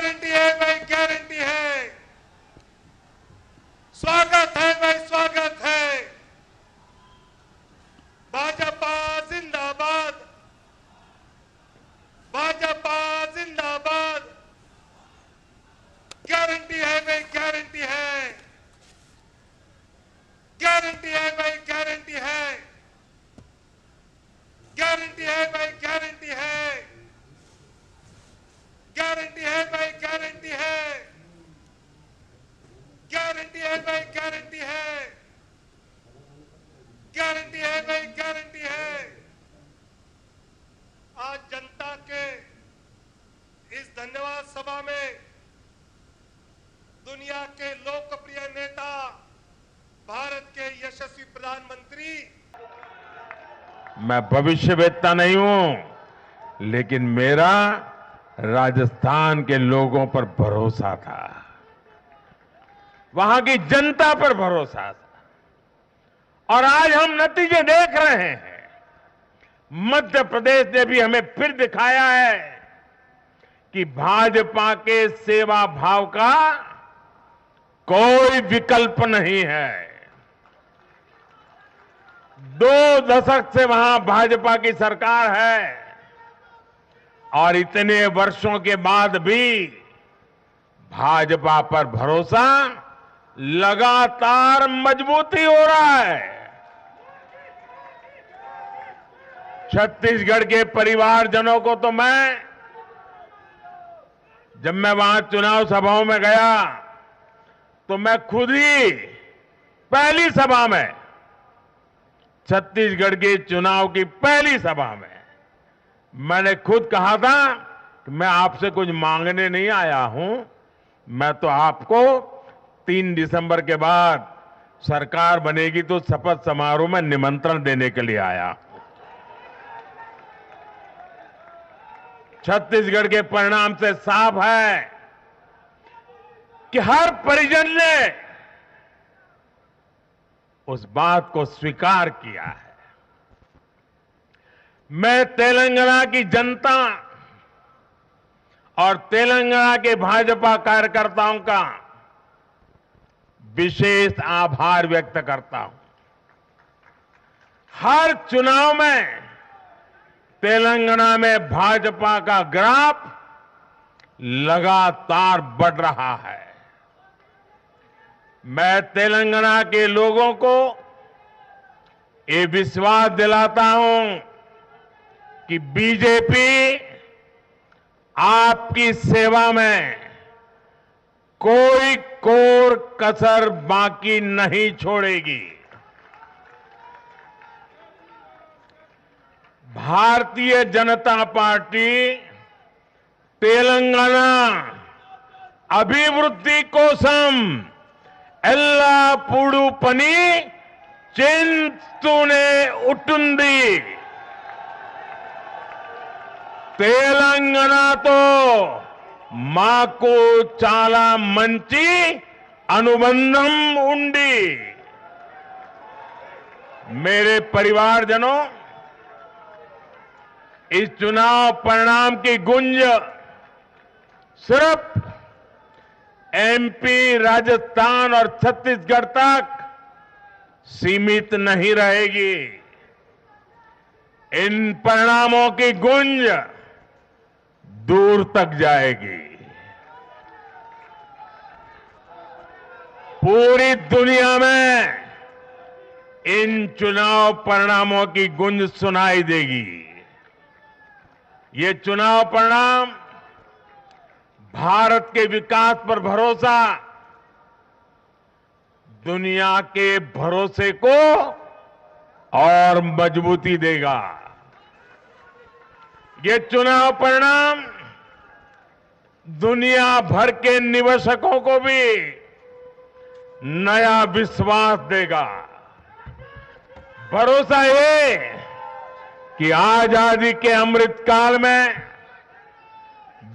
Guarantee है भाई, guarantee है। स्वागत है भाई, स्वागत है। भाजपा जिंदाबाद, भाजपा जिंदाबाद। गारंटी है भाई, गारंटी है। गारंटी है भाई, गारंटी है। गारंटी है भाई, गारंटी है। गारंटी है भाई, गारंटी है। गारंटी है भाई, गारंटी है। गारंटी है भाई, गारंटी है। आज जनता के इस धन्यवाद सभा में दुनिया के लोकप्रिय नेता, भारत के यशस्वी प्रधानमंत्री। मैं भविष्यवेत्ता नहीं हूं, लेकिन मेरा राजस्थान के लोगों पर भरोसा था, वहां की जनता पर भरोसा था, और आज हम नतीजे देख रहे हैं। मध्य प्रदेश ने भी हमें फिर दिखाया है कि भाजपा के सेवा भाव का कोई विकल्प नहीं है। 2 दशक से वहां भाजपा की सरकार है, और इतने वर्षों के बाद भी भाजपा पर भरोसा लगातार मजबूती हो रहा है। छत्तीसगढ़ के परिवारजनों को तो जब मैं वहां चुनाव सभाओं में गया तो मैं खुद ही पहली सभा में, छत्तीसगढ़ के चुनाव की पहली सभा में मैंने खुद कहा था कि मैं आपसे कुछ मांगने नहीं आया हूं, मैं तो आपको 3 दिसंबर के बाद सरकार बनेगी तो शपथ समारोह में निमंत्रण देने के लिए आया। छत्तीसगढ़ के परिणाम से साफ है कि हर परिजन ने उस बात को स्वीकार किया है। मैं तेलंगाना की जनता और तेलंगाना के भाजपा कार्यकर्ताओं का विशेष आभार व्यक्त करता हूं। हर चुनाव में तेलंगाना में भाजपा का ग्राफ लगातार बढ़ रहा है। मैं तेलंगाना के लोगों को ये विश्वास दिलाता हूं कि बीजेपी आपकी सेवा में कोई कोर कसर बाकी नहीं छोड़ेगी। भारतीय जनता पार्टी तेलंगाना अभिवृद्धि कोसम ఎల్లప్పుడూ పని చేస్తూనే ఉంటుంది। తెలంగాణతో మాకు చాలా మంచి అనుబంధం ఉంది। मेरे परिवारजनों, इस चुनाव परिणाम की गूंज सिर्फ एमपी, राजस्थान और छत्तीसगढ़ तक सीमित नहीं रहेगी। इन परिणामों की गूंज दूर तक जाएगी। पूरी दुनिया में इन चुनाव परिणामों की गूंज सुनाई देगी। ये चुनाव परिणाम भारत के विकास पर भरोसा, दुनिया के भरोसे को और मजबूती देगा। ये चुनाव परिणाम दुनिया भर के निवेशकों को भी नया विश्वास देगा। भरोसा ये कि आजादी के अमृत काल में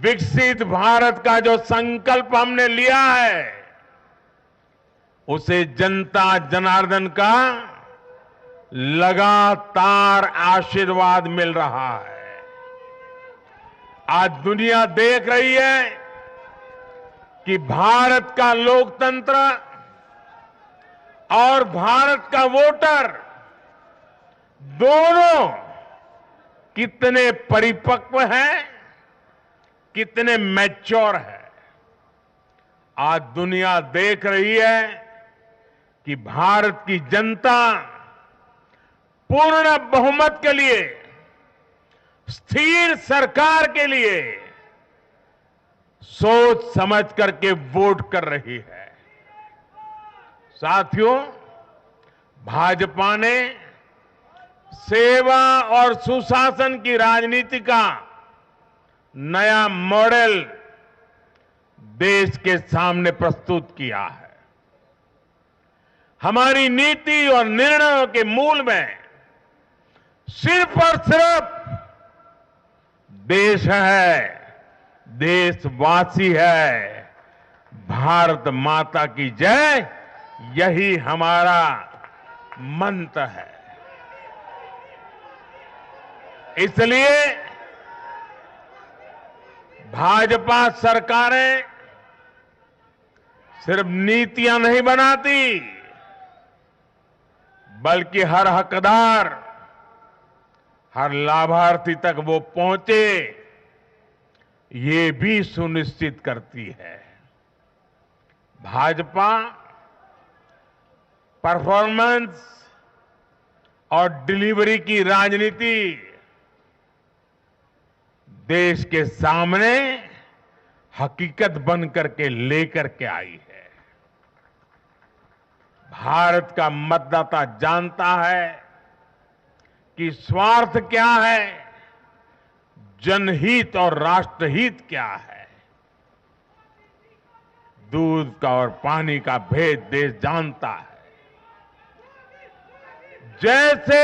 विकसित भारत का जो संकल्प हमने लिया है, उसे जनता जनार्दन का लगातार आशीर्वाद मिल रहा है। आज दुनिया देख रही है कि भारत का लोकतंत्र और भारत का वोटर दोनों कितने परिपक्व हैं, कितने मैच्योर हैं। आज दुनिया देख रही है कि भारत की जनता पूर्ण बहुमत के लिए, स्थिर सरकार के लिए सोच समझ करके वोट कर रही है। साथियों, भाजपा ने सेवा और सुशासन की राजनीति का नया मॉडल देश के सामने प्रस्तुत किया है। हमारी नीति और निर्णयों के मूल में सिर्फ और सिर्फ देश है, देशवासी है, भारत माता की जय, यही हमारा मंत्र है। इसलिए भाजपा सरकारें सिर्फ नीतियां नहीं बनाती, बल्कि हर हकदार, हर लाभार्थी तक वो पहुंचे, ये भी सुनिश्चित करती है। भाजपा परफॉर्मेंस और डिलीवरी की राजनीति देश के सामने हकीकत बन करके लेकर के आई है। भारत का मतदाता जानता है कि स्वार्थ क्या है, जनहित और राष्ट्रहित क्या है। दूध का और पानी का भेद देश जानता है। जैसे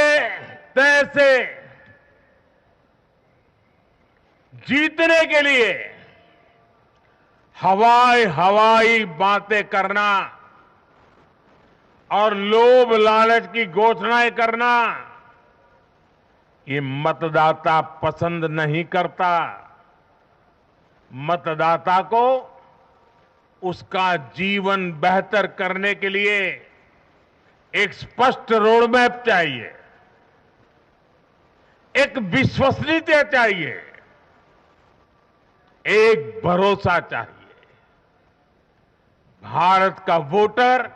तैसे जीतने के लिए हवाई बातें करना और लोभ लालच की घोषणाएं करना, ये मतदाता पसंद नहीं करता। मतदाता को उसका जीवन बेहतर करने के लिए एक स्पष्ट रोडमैप चाहिए, एक विश्वसनीयता चाहिए, एक भरोसा चाहिए। भारत का वोटर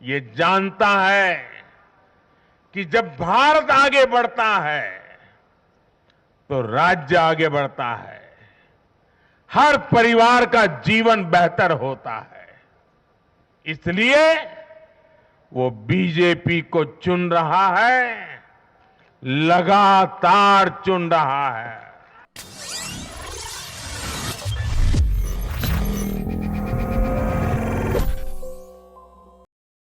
ये जानता है कि जब भारत आगे बढ़ता है तो राज्य आगे बढ़ता है, हर परिवार का जीवन बेहतर होता है। इसलिए वो बीजेपी को चुन रहा है, लगातार चुन रहा है।